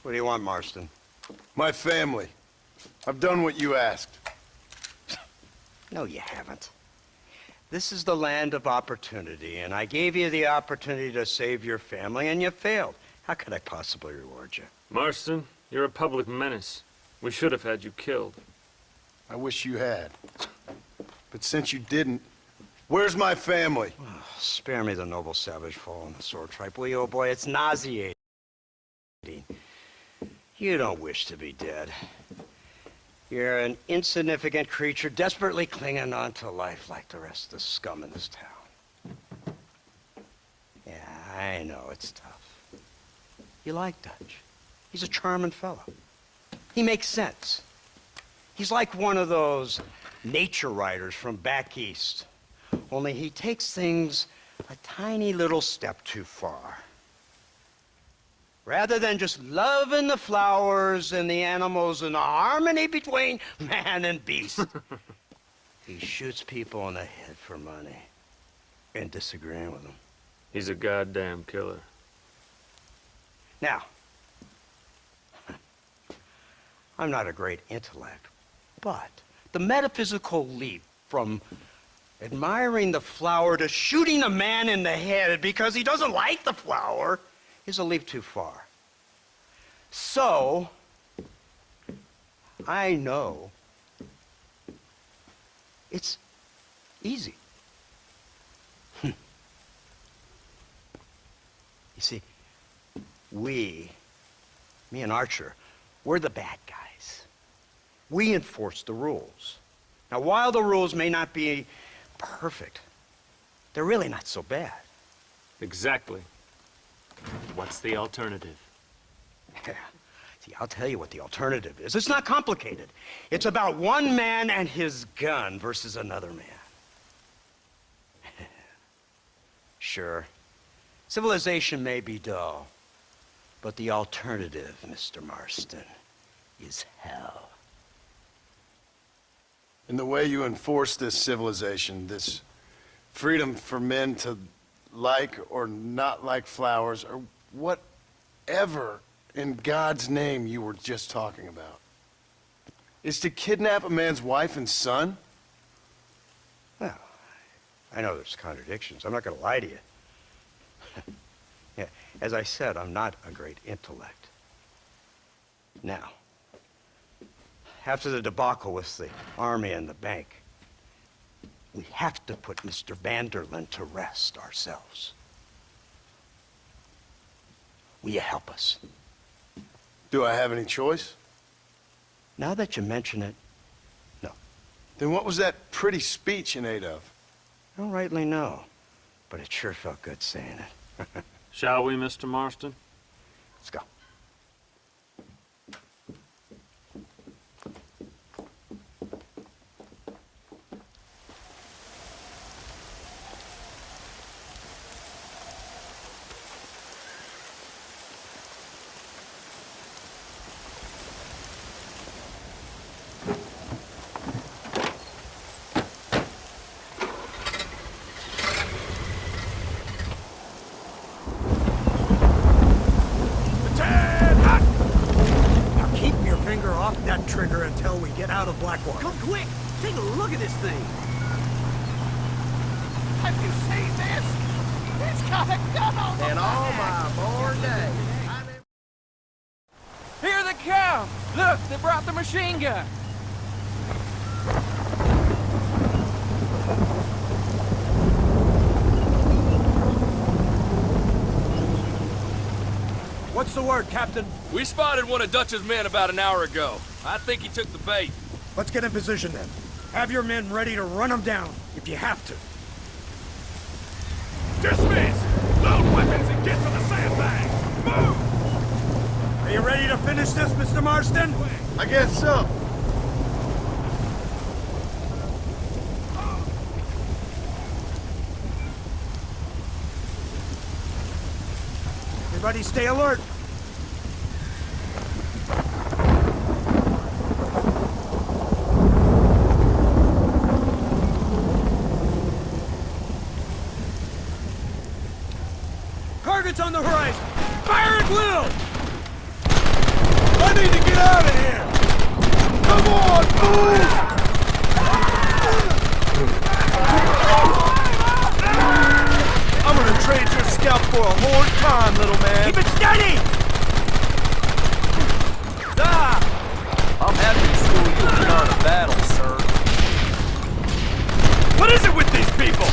What do you want, Marston? My family. I've done what you asked. No, you haven't. This is the land of opportunity, and I gave you the opportunity to save your family, and you failed. How could I possibly reward you? Marston, you're a public menace. We should have had you killed. I wish you had. But since you didn't, where's my family? Oh, spare me the noble savage fall on the sword tripe, will you, old boy? It's nauseating. You don't wish to be dead. You're an insignificant creature desperately clinging on to life like the rest of the scum in this town. Yeah, I know it's tough. You like Dutch. He's a charming fellow. He makes sense. He's like one of those nature writers from back east. Only he takes things a tiny little step too far. Rather than just loving the flowers and the animals and the harmony between man and beast, he shoots people in the head for money and disagreeing with them. He's a goddamn killer. Now, I'm not a great intellect, but the metaphysical leap from admiring the flower to shooting a man in the head because he doesn't like the flower is a leap too far. So, I know it's easy. You see, me and Archer, we're the bad guys. We enforce the rules. Now, while the rules may not be perfect, they're really not so bad. Exactly. What's the alternative? Yeah. See, I'll tell you what the alternative is. It's not complicated. It's about one man and his gun versus another man. Sure, civilization may be dull, but the alternative, Mr. Marston, is hell. And the way you enforce this civilization, this freedom for men to like or not like flowers, or whatever in God's name you were just talking about, is to kidnap a man's wife and son? Well, I know there's contradictions. I'm not going to lie to you. Yeah, as I said, I'm not a great intellect. Now, after the debacle with the army and the bank, we have to put Mr. Vanderlyn to rest ourselves. Will you help us? Do I have any choice? Now that you mention it, no. Then what was that pretty speech in aid of? I don't rightly know, but it sure felt good saying it. Shall we, Mr. Marston? Let's go. That trigger until we get out of Blackwater. Come quick! Take a look at this thing! Have you seen this? It's got a gun on the In all my born days. Here they come! Look, they brought the machine gun! What's the word, Captain? We spotted one of Dutch's men about an hour ago. I think he took the bait. Let's get in position then. Have your men ready to run them down, if you have to. Dismiss! Load weapons and get to the sandbags! Move! Are you ready to finish this, Mr. Marston? I guess so. Everybody stay alert. Targets on the horizon! Fire at will! need to get out of here! Come on, move! I'm gonna trade your scalp for a horn time, little man. Keep it steady! Ah! I'm happy to school you beyond a battle, sir. What is it with these people?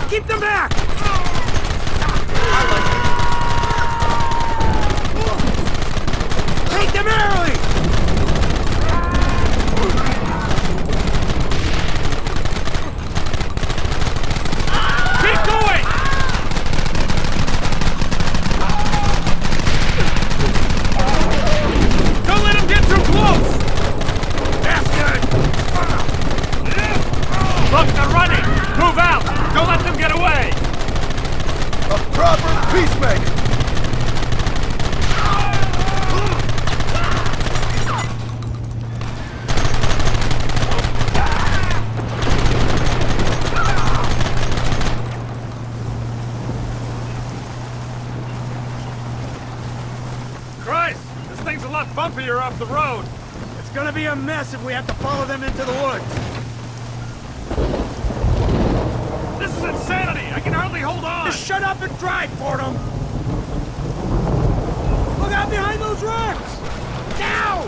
Keep them back! Take them early! Keep going! Don't let him get too close! That's good! Look, they're running! Move out! Don't let them get away! A proper peacemaker! Christ! This thing's a lot bumpier off the road! It's gonna be a mess if we have to follow them into the woods. This is insanity! I can hardly hold on! Just shut up and drive, Fordham! Look out behind those rocks! Now!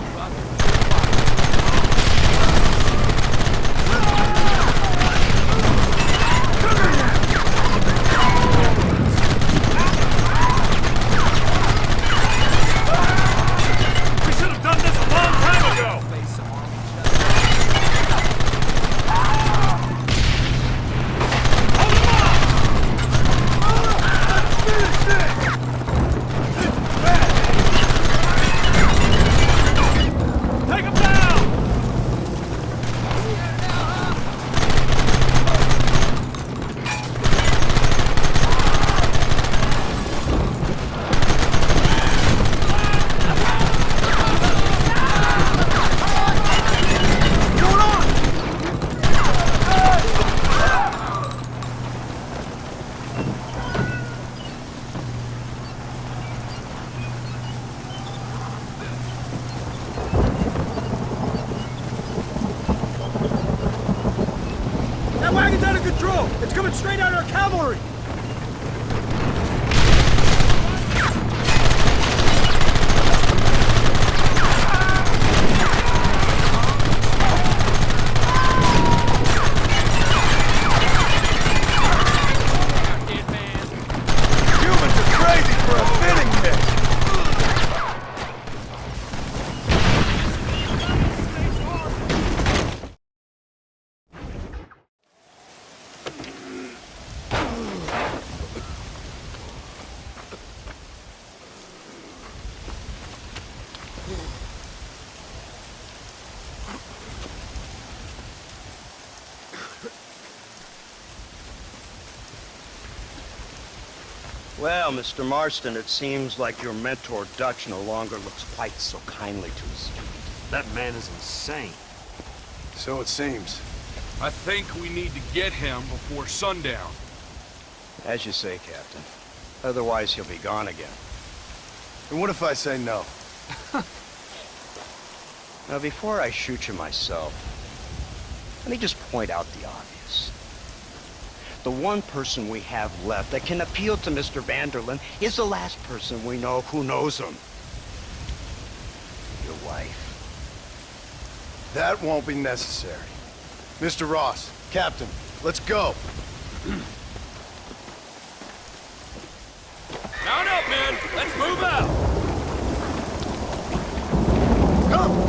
We should have done this a long time ago! Take him down! That wagon's out of control! It's coming straight at our cavalry! Humans are crazy for a fitting pit! Well, Mr. Marston, it seems like your mentor Dutch no longer looks quite so kindly to his student. That man is insane. So it seems. I think we need to get him before sundown. As you say, Captain. Otherwise, he'll be gone again. And what if I say no? Now, before I shoot you myself, let me just point out the obvious. The one person we have left that can appeal to Mr. Vanderlyn is the last person we know who knows him. Your wife. That won't be necessary. Mr. Ross, Captain, let's go. Mount up, men! Let's move out! Come!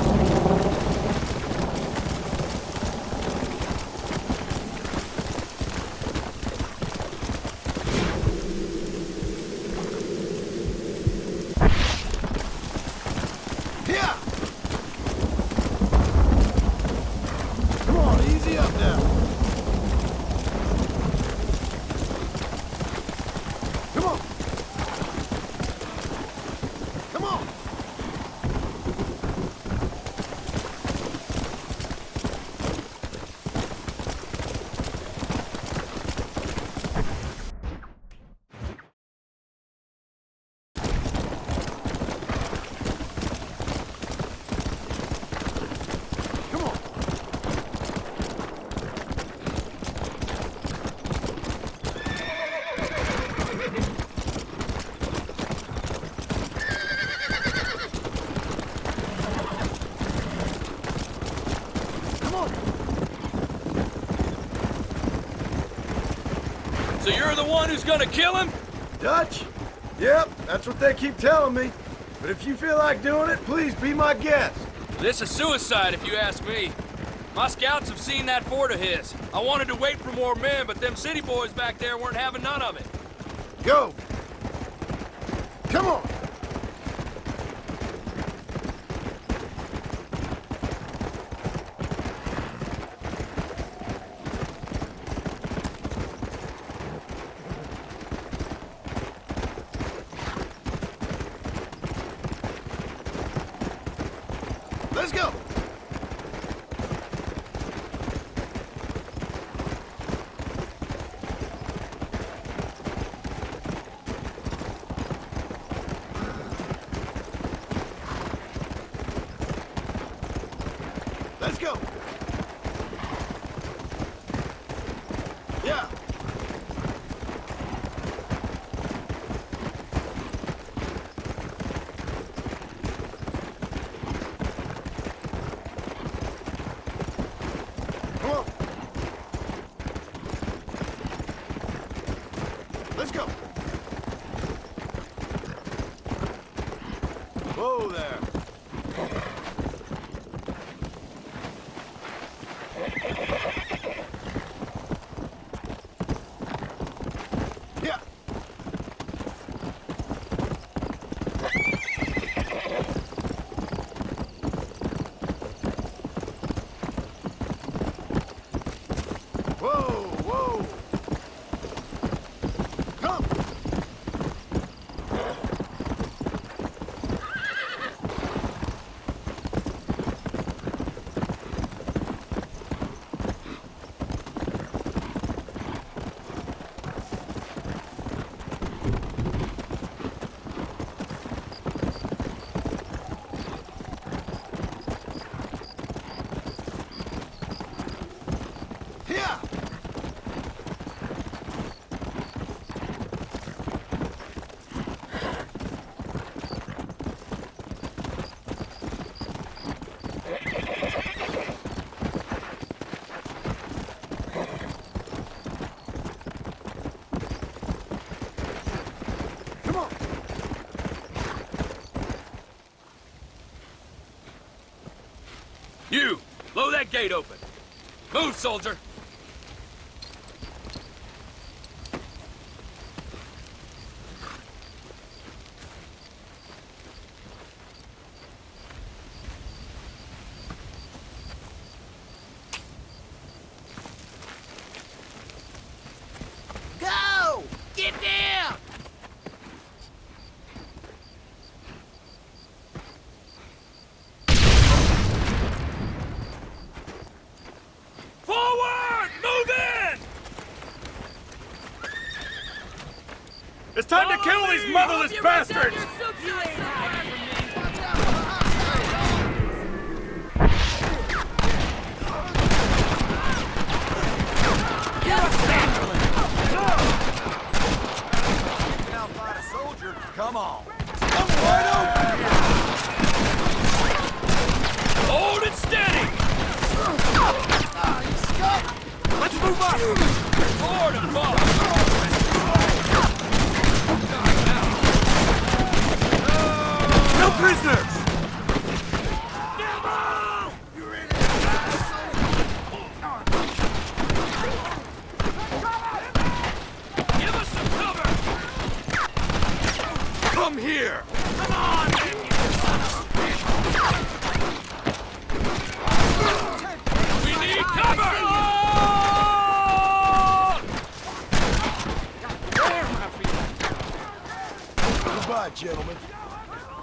Yeah! Come on, easy up now. Come on. the one who's gonna kill him? Dutch? Yep, that's what they keep telling me. But if you feel like doing it, please be my guest. This is suicide, if you ask me. My scouts have seen that fort of his. I wanted to wait for more men, but them city boys back there weren't having none of it. Go! Come on! Let's go! Let's go! Yeah! Come on! Let's go! Whoa there! Yeah! Whoa, whoa! Come! Yeah! Come on! You, blow that gate open. Move, soldier. Go! Get down! Forward! Move in! It's time to kill these motherless bastards! Now fight a soldier. Come on. Hold it steady! Let's move up. Forward and forward! No prisoners. Give us some cover! Come here! Come on! We need cover! Goodbye, gentlemen.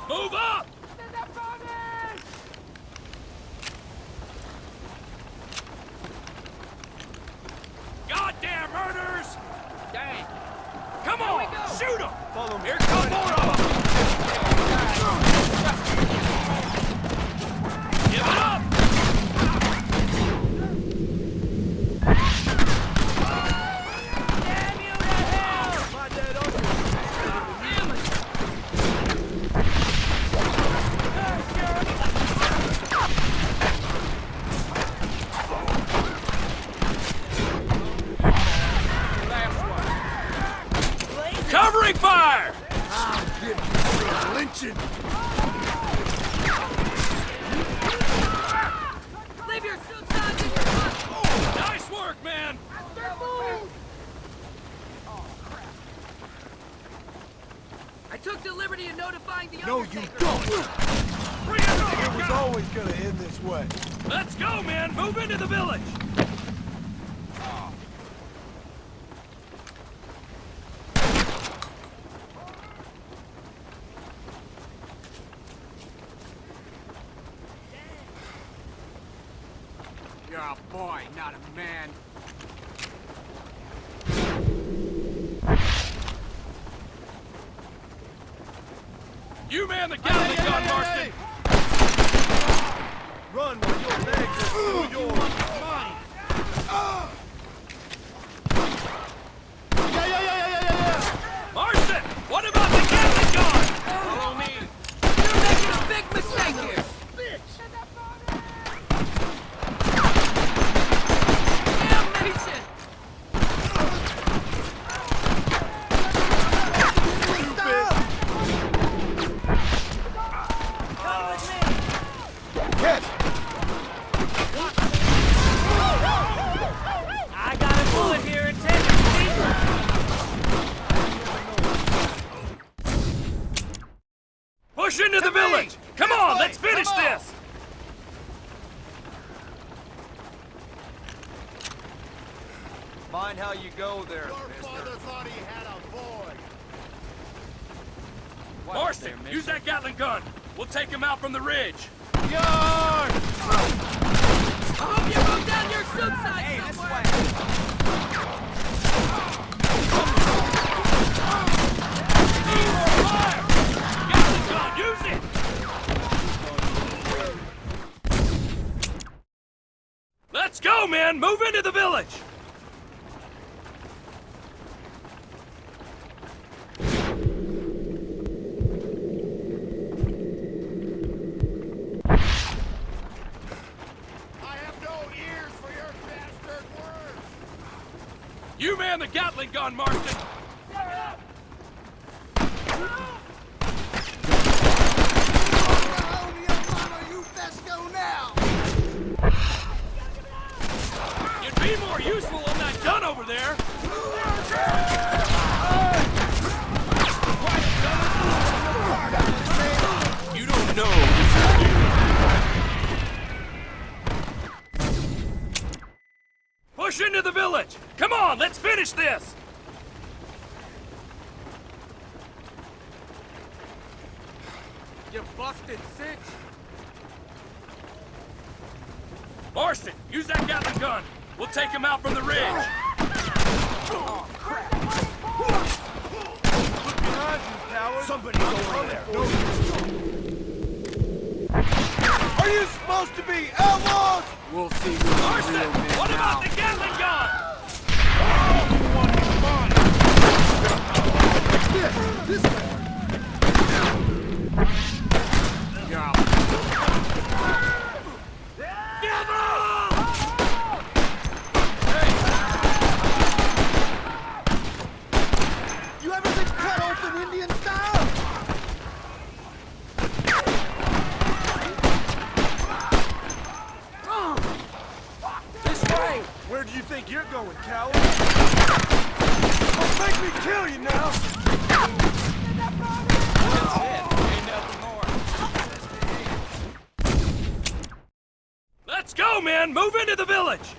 Move up! Goddamn murders! Dang! Come on! Shoot them! Follow me. Here come more of them! Give it up! Damn you to hell! My dead uncle! Damn it! Last one. attention! Leave your suits on in your butt! Nice work, man! I took the liberty of notifying the No, you Undertaker. don't! Bring everything It you was got! always gonna end this way. Let's go, man! Move into the village! You're a boy, not a man. You man the Gatling gun, Marston! Run while your legs are still yours. Marston! What about the Gatling gun? Follow me. You're making a big mistake here! Damnation! Come with me! Catch! I got a bullet here in 10 Push into the village! Come on, let's finish this! Mind how you go there, Your mister. father thought he had a boy. Watch Marston, there, mister. use that Gatling gun! We'll take him out from the ridge! I hope you wrote down your suit size Hey, this somewhere! way. Fire! Gatling gun, use it! Let's go, man! Move into the village! I have no ears for your bastard words. You man the Gatling gun, Marston! You'd be more useful on that gun over there! You don't know Push into the village! Come on, let's finish this! You busted cinch. Marston, use that Gatling gun! We'll take him out from the ridge! Look behind you, coward! Somebody's over there! Are you supposed to be outlaws? We'll see who's Marston, the real man what now. about the Gatling gun? This way! You're a You ever been cut open Indian style? This way! Where do you think you're going, coward? Don't make me kill you now! That's it. Ain't nothing more. Let's go, man! Move into the village!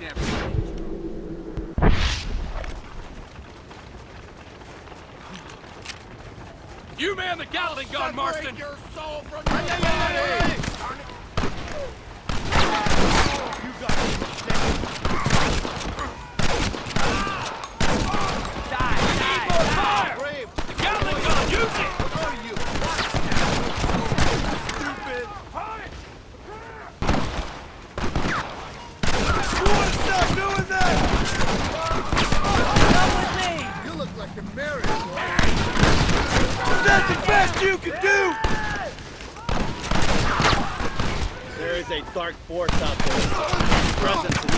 Never. You man the Gatling gun, Marston! Your soul from your body. You got me. Fire! The Gatling gun, use it! Stupid! You wanna stop doing that? Come with me! You look like you're married, boy. Is that the best you can do? a dark force out there. Presence is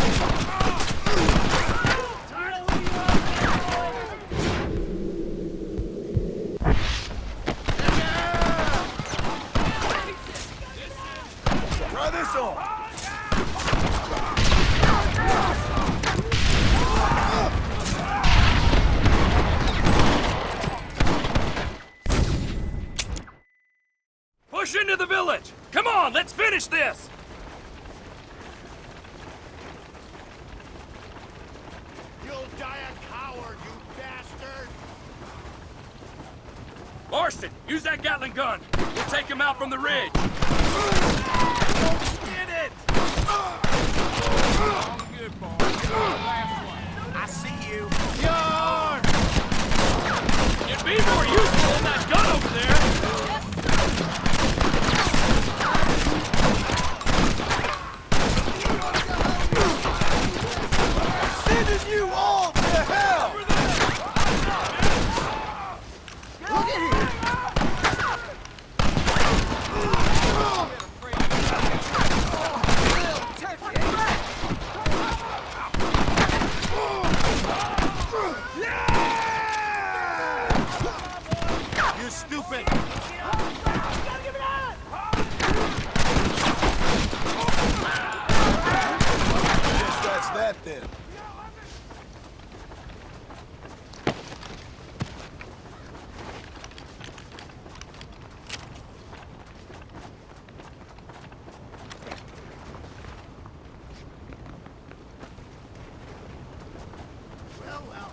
Try this on. Push into the village! Come on, let's finish this! You'll die a coward, you bastard! Marston, use that Gatling gun. We'll take him out from the ridge. Get it! Good boy. Last one. I see you. Yarn! You'd be more useful than that gun over there. Sending you all to hell! Look at here! You stupid! Guess that's that then. Well, well.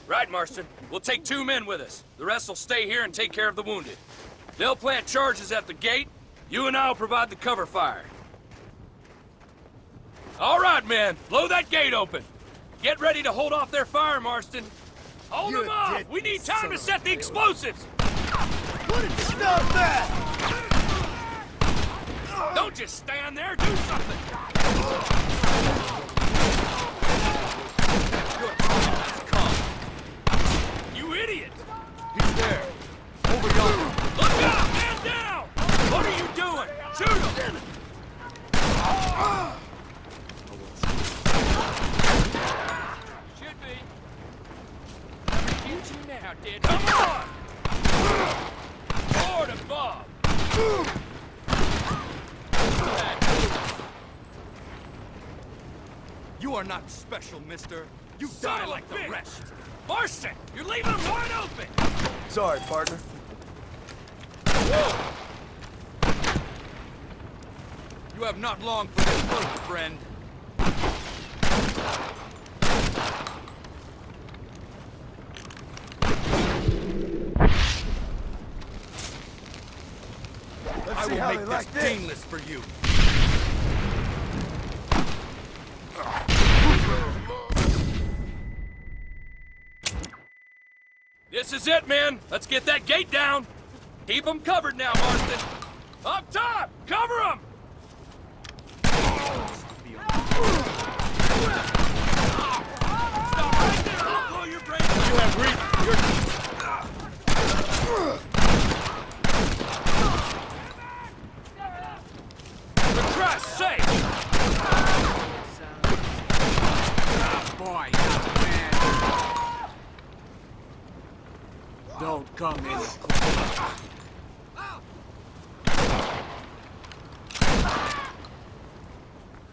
Right, Marston. We'll take 2 men with us. The rest will stay here and take care of the wounded. They'll plant charges at the gate. You and I'll provide the cover fire. All right, men. Blow that gate open. Get ready to hold off their fire, Marston. Hold them off! We need time to set the explosives! Stop that! Don't just stand there, do something! Good. Let's come. You idiot! He's there. Over yonder. Look out! Man down! What are you doing? Shoot him! Should be. Shoot you now, Dad. Come on! Forward above! You are not special, mister. You Son die of a like the bitch. rest. Marston, you're leaving them wide open! Sorry, partner. You have not long for this work, friend. Let's I see will how make they this like this. painless for you. This is it, men. Let's get that gate down. Keep them covered now, Marston. Up top! Cover them! Stop right there! I'll blow your brains out. You have reached your... For Christ's sake! Boy, man. Don't come in.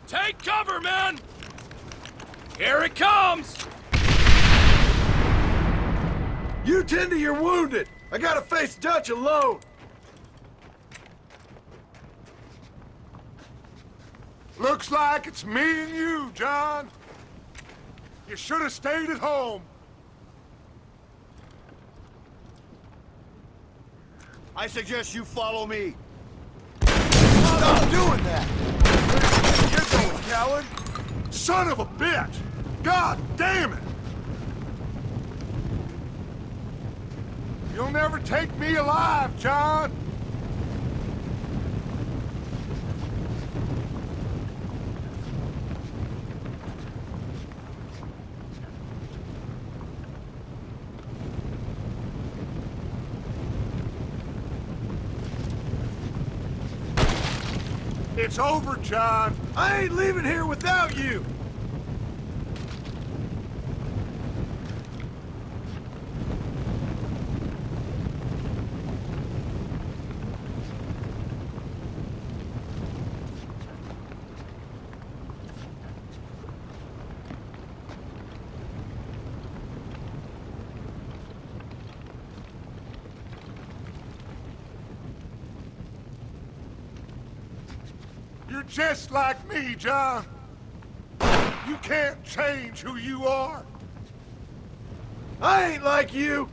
Take cover, men! Here it comes! You tend to your wounded. I gotta face Dutch alone. Looks like it's me and you, John. You should have stayed at home. I suggest you follow me. Stop doing that. You're going, coward. Son of a bitch! God damn it! You'll never take me alive, John! It's over, John. I ain't leaving here without you! You're just like me, John. You can't change who you are. I ain't like you!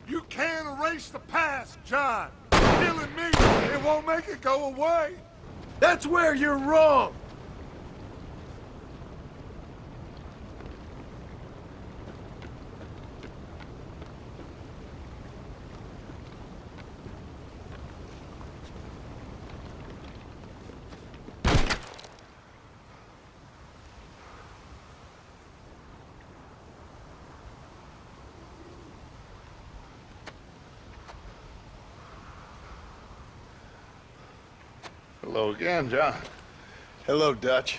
You can't erase the past, John. Killing me, it won't make it go away. That's where you're wrong! Hello again, John. Hello, Dutch.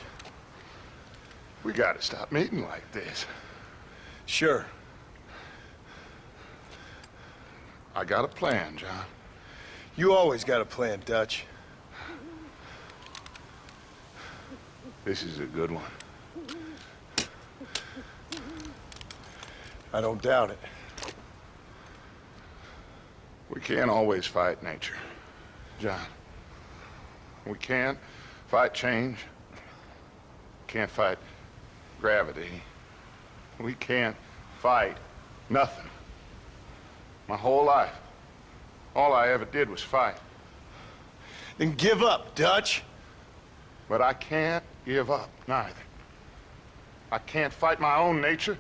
We gotta stop meeting like this. Sure. I got a plan, John. You always got a plan, Dutch. This is a good one. I don't doubt it. We can't always fight nature, John. We can't fight change. Can't fight gravity. We can't fight nothing. My whole life, all I ever did was fight. Then give up, Dutch. But I can't give up, neither. I can't fight my own nature.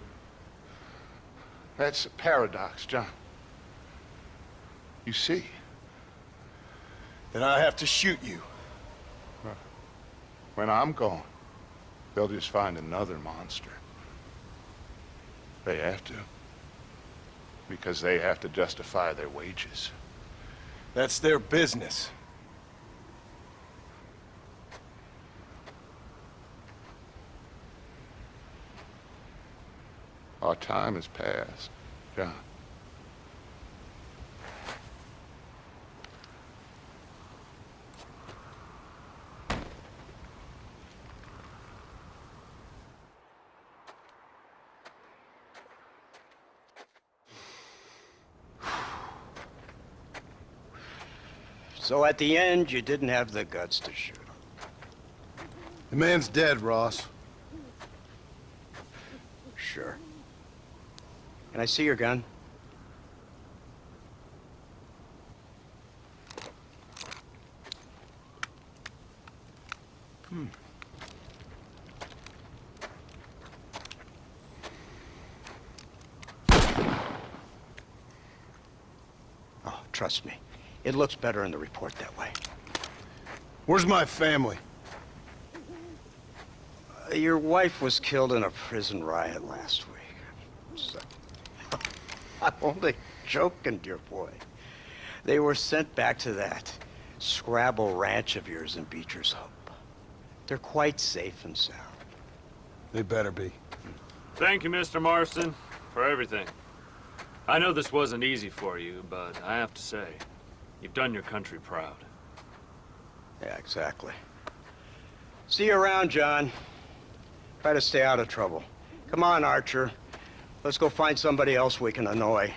That's a paradox, John. You see? Then I have to shoot you. When I'm gone, they'll just find another monster. They have to. Because they have to justify their wages. That's their business. Our time has passed, John. So at the end, you didn't have the guts to shoot him. The man's dead, Ross. Sure. Can I see your gun? Oh, trust me. It looks better in the report that way. Where's my family? Your wife was killed in a prison riot last week. So, I'm only joking, dear boy. They were sent back to that Scrabble ranch of yours in Beecher's Hope. They're quite safe and sound. They better be. Thank you, Mr. Marston, for everything. I know this wasn't easy for you, but I have to say, you've done your country proud. Yeah, exactly. See you around, John. Try to stay out of trouble. Come on, Archer. Let's go find somebody else we can annoy.